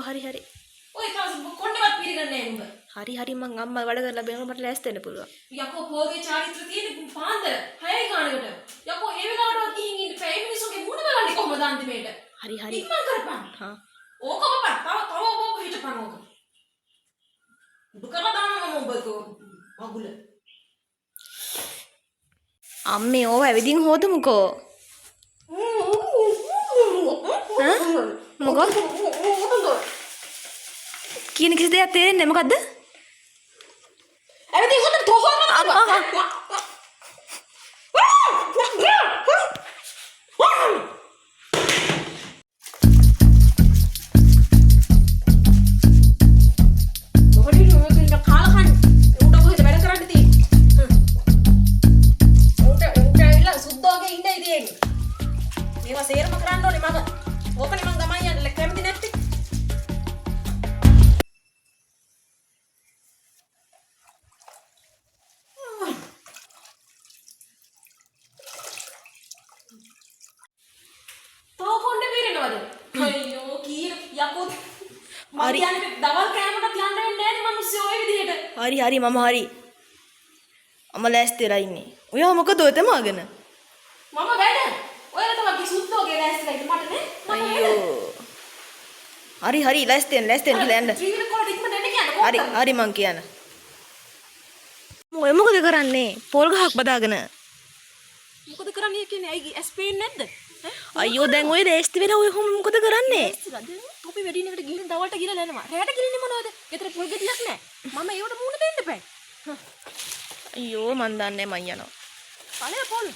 හරි හරි. ඔය තාස කොණ්ඩේවත් පිළිගන්නේ නැහැ නුඹ. හරි හරි මං අම්මා වැඩ කරලා බෑම මට ලෑස්ති වෙන්න පුළුවන්. යකෝ පොගේ චාරිත්‍ර තියෙන පාන්දර 6 ගානකට. යකෝ ඒ වෙලාවටවත් ගිහින් ඉන්න බෑ. මේ මිනිස්සුගේ මුණ බලන්නේ කොහමද අන්තිමේට? හරි හරි. ඉක්මන් කරපන්. හා. ඕක බපන්. තව ඔබ හිටපන් ඕක. දුකලා දානවා මම ඔබ මගුල. අම්මේ ඕව ඇවිදින් හොදමුකෝ. මොකද? කියන කිසි දෙයක් තේරෙන්නේ මොකද්ද? ඇවිදින් හොදන්න තෝහම හරි හරි මම හරි. අම්මා ලෑස්ති වෙලා ඉන්නේ. ඔයා මොකද ඔය තමාගෙන? මම වැඩ. ඔයාලා තමයි සුද්ධෝගේ ලෑස්තිලා ඉන්න මට නේ. අයියෝ. හරි හරි ලෑස්ති වෙන්න කියලා යන්න. ත්‍රිවිධ කොලට ඉක්මනට එන්න කියන්න. හරි හරි මං කියන. ඔය මොකද කරන්නේ? පොල් ගහක් බදාගෙන. මොකද කරන්නේ කියන්නේ අයිගේ ඇස් පේන්නේ නැද්ද? අයියෝ දැන් ඔය ලෑස්ති වෙලා ඔය කොහොම මොකද කරන්නේ? අපි වෙඩින් එකට ගිහින් දවල්ට ගිහලා යනවා. රැයට ගිහින් මොනවද? ගෙදර පොල් ගෙඩියක් නැහැ. මම ඒවට මූණ දෙන්න බෑ. අයියෝ මන් දන්නේ මං යනවා. පළය පොල්.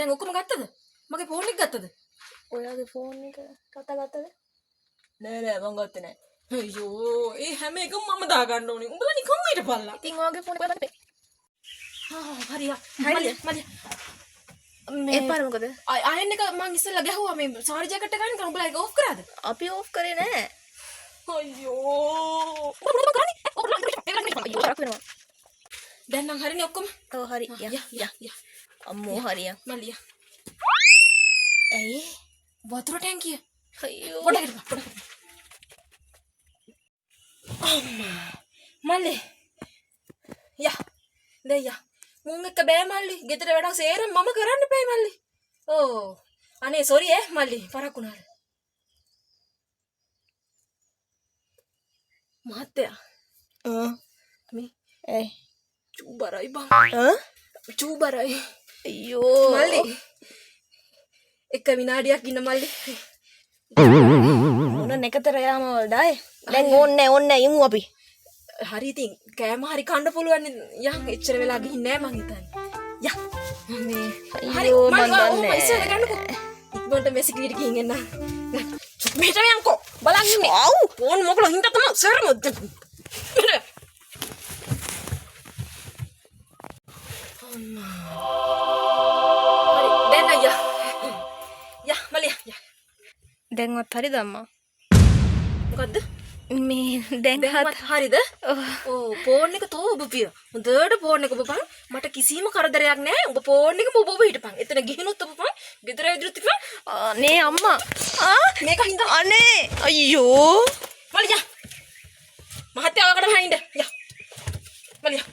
දැන් ඔක්කොම ගත්තද? මගේ ෆෝන් එක ගත්තද? ඔයාගේ ෆෝන් එක කතා ගත්තද? නෑ නෑ මං ගත්තේ නෑ. අයියෝ ඒ හැම එකම මම දා ගන්න ඕනේ. උඹලා නිකම්ම හිටපල්ලා. ඉතින් ඔයාගේ ෆෝන් එක බලන්න. හරිය. මල්ලි. මේ පාර මොකද? අයන් එක මං ඉස්සෙල්ලා ගැහුවා මේ සාරි ජැකට් එක ගන්න උඹලා ඒක ඕෆ් කරාද? අපි ඕෆ් කරේ නෑ. අයියෝ. දැන් නම් හරිනේ ඔක්කොම. ඔව් හරි. යා. අම්මෝ හරිය. මල්ලිය. ඇයි? වතුර ටැංකිය. අයියෝ. පොඩකට. අම්මා. මල්ලි. යා. දෙයියා. මුන් එක බෑ මල්ලි. ගෙදර වැඩක් සේරම මම කරන්න බෑ මල්ලි. ඕ. අනේ සෝරි මල්ලි. පරක් වුණාද? මහත්තයා. මේ ඒ චූබරයි බං. චූබරයි. අයියෝ මල්ලි. එක විනාඩියක් ඉන්න මල්ලි. මොන නැකතර යාම වලඩායි. දැන් ඕන්නේ ඉමු අපි. හරි ඉතින් කෑම හරි කන්න පුළුවන් යන් එච්චර වෙලා ගිහින් නෑ මං හිතන්නේ. යා. මේ හරි මන් දන්නේ. ඉස්සෙල්ලා ගන්නකෝ. ඉක්මනට මෙසිකලීට ගිහින් එන්න. මෙහෙට යන්කෝ. බලන් ඉන්නේ. ආව්. ඕන් මොකලා හින්දා තමයි සරම. දැන්වත් හරිද අම්මා? මොකද්ද? මේ දැන්වත් හරිද? ඕ ෆෝන් එක තෝ ඔබ පිය. හොඳට ෆෝන් එක ඔබපන්. මට කිසිම කරදරයක් නැහැ. ඔබ ෆෝන් එකම ඔබ හිටපන්. එතන ගිහිනුත් ඔබපන්. ගෙදර ඇවිදිනුත් ඉපන්. නේ අම්මා. මේක හින්දා අනේ අයියෝ. මල්ලියා. මහත්තයා ඔයාකට හයින්ද. යා. මල්ලියා.